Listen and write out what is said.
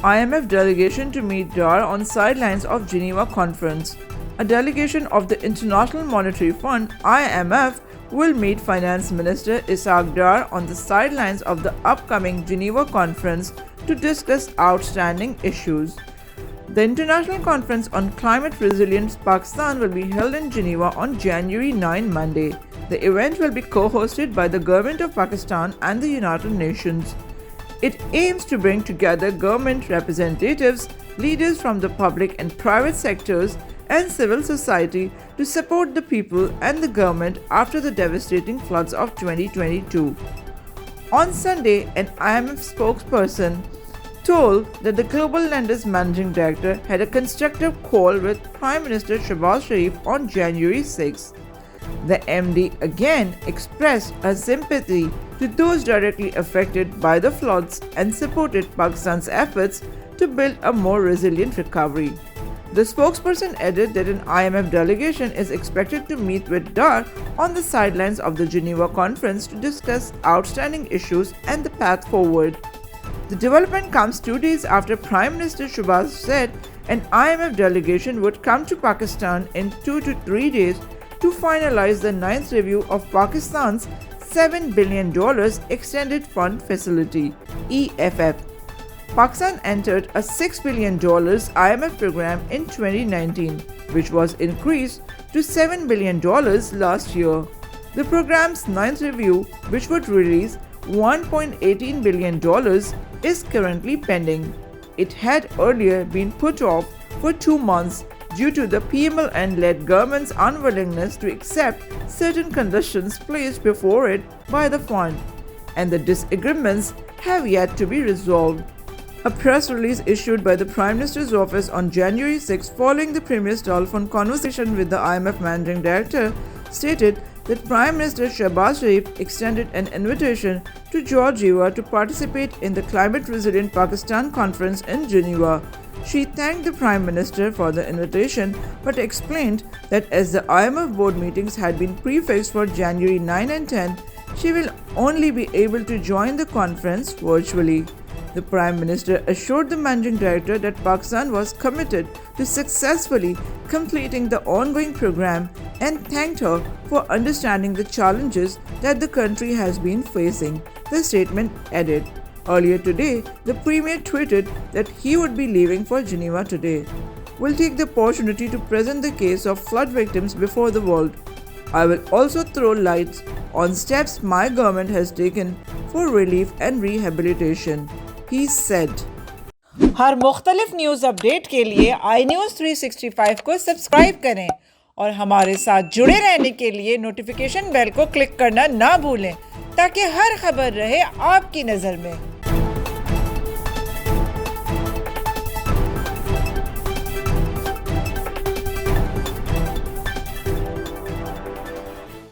IMF delegation to meet Dar on sidelines of Geneva conference. A delegation of the International Monetary Fund (IMF) will meet Finance Minister Ishaq Dar on the sidelines of the upcoming Geneva conference to discuss outstanding issues. The International Conference on Climate Resilience Pakistan will be held in Geneva on January 9, Monday. The event will be co-hosted by the Government of Pakistan and the United Nations. It aims to bring together government representatives, leaders from the public and private sectors, and civil society to support the people and the government after the devastating floods of 2022. On Sunday, an IMF spokesperson told that the Global Lenders Managing Director had a constructive call with Prime Minister Shehbaz Sharif on January 6. The MD again expressed her sympathy to those directly affected by the floods and supported Pakistan's efforts to build a more resilient recovery. The spokesperson added that an IMF delegation is expected to meet with Dar on the sidelines of the Geneva conference to discuss outstanding issues and the path forward. The development comes 2 days after Prime Minister Shehbaz said an IMF delegation would come to Pakistan in 2 to 3 days to finalize the 9th review of Pakistan's $7 billion Extended Fund Facility (EFF). Pakistan entered a $6 billion IMF program in 2019, which was increased to $7 billion last year. The program's 9th review, which would release $1.18 billion, is currently pending. It had earlier been put off for 2 months due to the PMLN-led government's unwillingness to accept certain conditions placed before it by the fund, and the disagreements have yet to be resolved. A press release issued by the Prime Minister's office on January 6 following the Premier's telephone conversation with the IMF Managing Director stated that Prime Minister Shehbaz Sharif extended an invitation to Georgieva to participate in the Climate Resilient Pakistan conference in Geneva. She thanked the Prime Minister for the invitation but explained that as the IMF board meetings had been prefixed for January 9 and 10, she will only be able to join the conference virtually. The Prime Minister assured the Managing Director that Pakistan was committed to successfully completing the ongoing program and thanked her for understanding the challenges that the country has been facing, the statement added. Earlier today, the Premier tweeted that he would be leaving for Geneva today. "We'll take the opportunity to present the case of flood victims before the world. I will also throw light on steps my government has taken for relief and rehabilitation," he said. हर मुख्तलिफ news update के लिए iNews 365 को subscribe करें और हमारे साथ जुड़े रहने के लिए नोटिफिकेशन बेल को क्लिक करना ना भूलें ताकि हर खबर रहे आपकी नज़र में।